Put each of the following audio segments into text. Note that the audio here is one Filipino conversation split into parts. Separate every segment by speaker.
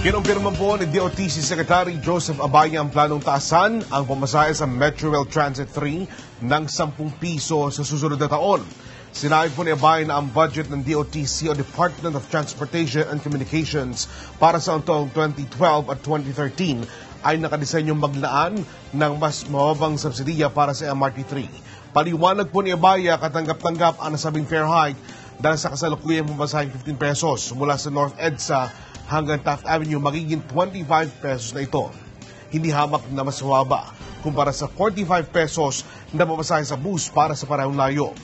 Speaker 1: Kinumpirma po ni DOTC Secretary Joseph Abaya ang planong taasan ang pamasahe sa Metrorail Transit 3 ng 10 piso sa susunod na taon. Sinabi po ni Abaya na ang budget ng DOTC o Department of Transportation and Communications para sa taong 2012 at 2013 ay nakadesenyong maglaan ng mas mababang subsidiya para sa MRT3. Paliwanag po ni Abaya, katanggap-tanggap ang nasabing fare hike dahil sa kasalukuyang pamasahe 15 pesos mula sa North EDSA hanggang Taft Avenue, magiging 25 pesos na ito. Hindi hamak na mas mababa kumpara sa 45 pesos na pamasahe sa bus para sa parehong layo.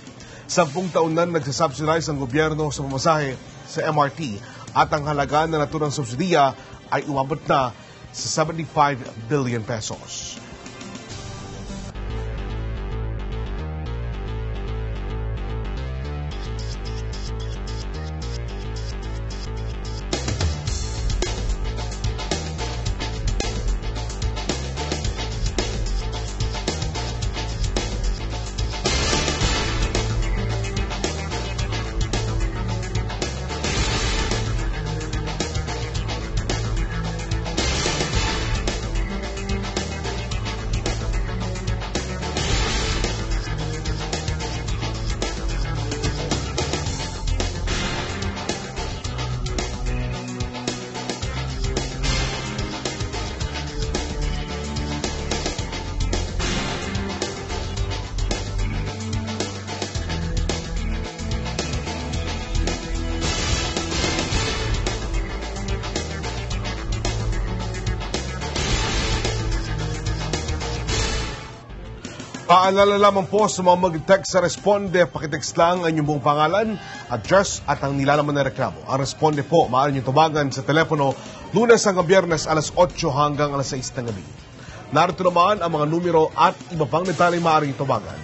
Speaker 1: 10 taon na nagsasubsidize ang gobyerno sa pamasahe sa MRT at ang halaga na naturang subsidiya ay umabot na sa 75 billion pesos. Paalala lamang po sa mga mag-text sa Responde, pakitext lang ang inyong buong pangalan, address at ang nilalaman na reklamo. Ang Responde po, maaari niyong tumagan sa telepono Lunes hanggang Biyernes alas 8 hanggang alas 6 ng gabi. Narito naman ang mga numero at iba pang detalye maaari niyong tumagan.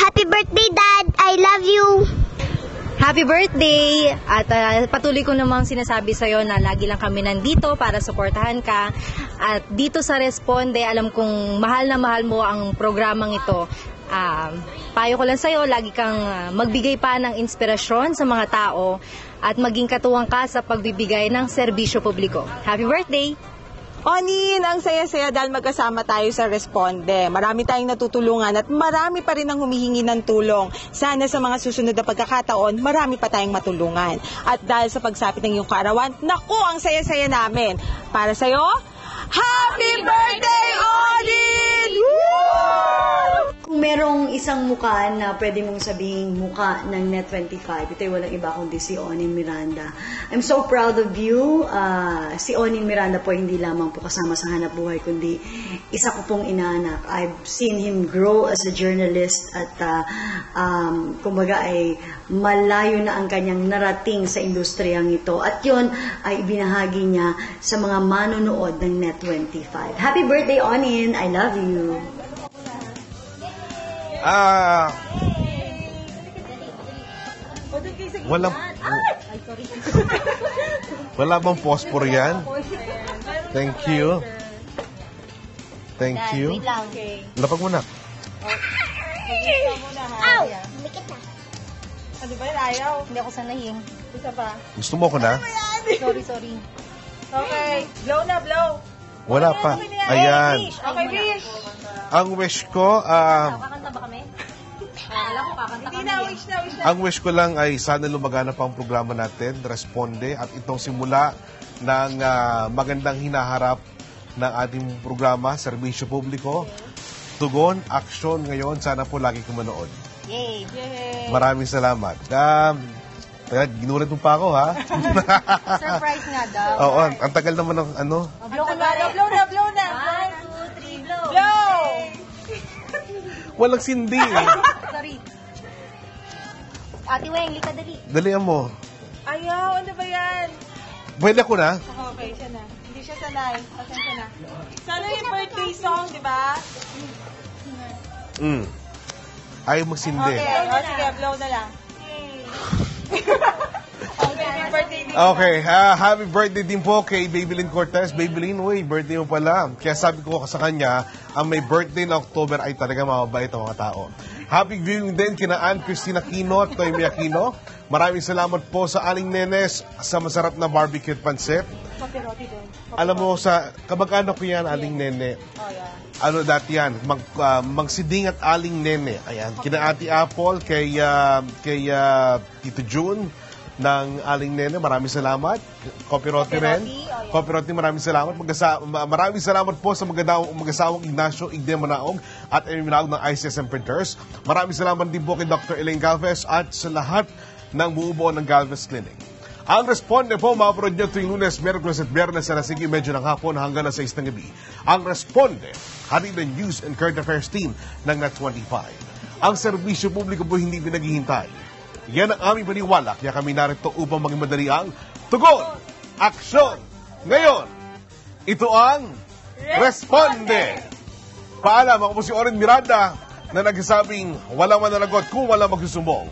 Speaker 2: Happy birthday, Dad! I love you!
Speaker 3: Happy birthday! At patuloy ko namang sinasabi sa'yo na lagi lang kami nandito para suportahan ka. At dito sa Responde, alam kong mahal na mahal mo ang programang ito. Payo ko lang sa'yo, lagi kang magbigay pa ng inspirasyon sa mga tao at maging katuwang ka sa pagbibigay ng serbisyo publiko. Happy birthday!
Speaker 4: Onin, ang saya-saya dahil magkasama tayo sa Responde. Marami tayong natutulungan at marami pa rin ang humihingi ng tulong. Sana sa mga susunod na pagkakataon, marami pa tayong matulungan. At dahil sa pagsapit ng iyong kaarawan, naku, ang saya-saya namin. Para sa'yo, Happy Birthday, Onin!
Speaker 5: Kung merong isang muka na pwede mong sabihing muka ng Net25, ito'y walang iba kundi si Onin Miranda. I'm so proud of you. Si Onin Miranda po hindi lamang po kasama sa hanap buhay, kundi isa ko pong inaanak. I've seen him grow as a journalist at kumbaga ay malayo na ang kanyang narating sa industriyang ito. At yun ay ibinahagi niya sa mga manonood ng Net25. Happy birthday, Onin! I love you!
Speaker 1: Wala bang phosphor yan? Thank you. Thank you. Lapag mo na.
Speaker 2: Ow! Mikit na.
Speaker 4: Ano ba yun? Ayaw?
Speaker 3: Hindi ako sanayin.
Speaker 4: Isa pa.
Speaker 1: Gusto mo ko na?
Speaker 3: Sorry.
Speaker 4: Okay. Blow na, blow.
Speaker 1: Wala pa. Ayan.
Speaker 4: Okay, wish.
Speaker 1: Ang wish ko,
Speaker 3: Kakanta ba kami? Alam ko, kakanta
Speaker 4: Hindi
Speaker 3: kami.
Speaker 4: na, wish na, wish na.
Speaker 1: ang wish ko lang ay sana lumagana pa ang programa natin, Responde, at itong simula ng magandang hinaharap ng ating programa, serbisyo publiko, tugon, aksyon ngayon, sana po lagi kumanood.
Speaker 3: Yay!
Speaker 4: Yay.
Speaker 1: Maraming salamat. Ginulat mo pa ako, ha?
Speaker 3: Surprise nga daw.
Speaker 1: Oo, ang tagal naman ng ano.
Speaker 3: Blow ko na.
Speaker 4: Blow na, blow na.
Speaker 3: 1, 2, 3, blow!
Speaker 4: Blow!
Speaker 1: Walang sindi, eh.
Speaker 3: Sorry. Ate Weng, lika dali.
Speaker 1: Dalihan mo.
Speaker 4: Ayaw, ano ba yan?
Speaker 1: Pwede ko na?
Speaker 4: Okay, siya na. Hindi siya sanay. Pasensya na. Sana yung birthday song, di ba?
Speaker 1: Ayaw magsindi.
Speaker 4: Sige, blow na lang.
Speaker 1: Okay, happy birthday din po kay Babylin Cortez. Babylin, uy, birthday mo pala. Kaya sabi ko sa kanya, ang may birthday na October ay talaga mababait ang mga tao. Happy viewing din kina Ann Cristina Aquino at Toy Aquino. Maraming salamat po sa Aling Nenes sa masarap na barbecue pancit. Alam mo, sa kamag-anak ko yan, Aling Nene. Ano dati yan, Magsiding at Aling Nene. Ayan, kina Ate Apple, kay Tito June ng Aling Nene, maraming salamat. Copyright rin. Copyright, maraming salamat. Maraming salamat po sa mag-asawang Ignacio Igde Manaog at Amy Manaog ng ICSM Printers. Maraming salamat din po kay Dr. Elaine Galvez at sa lahat ng buubuo ng Galvez Clinic. Ang Responde po, mapapanood nyo tuwing Lunes, Miyerkules at Biyernes sa Nasigi, medyo ng hapon hanggang na 6 ng gabi. Ang Responde, hatid ng News and Current Affairs team ng Net25. Ang serbisyo publiko po hindi pinaghihintay. Yan ang aming paniwala, kaya kami narito upang maging madali ang tugon, aksyon. Ngayon, ito ang Responde. Paalam, ako po si Oren Miranda na nagsasabing walang mananagot kung walang magsusumbong.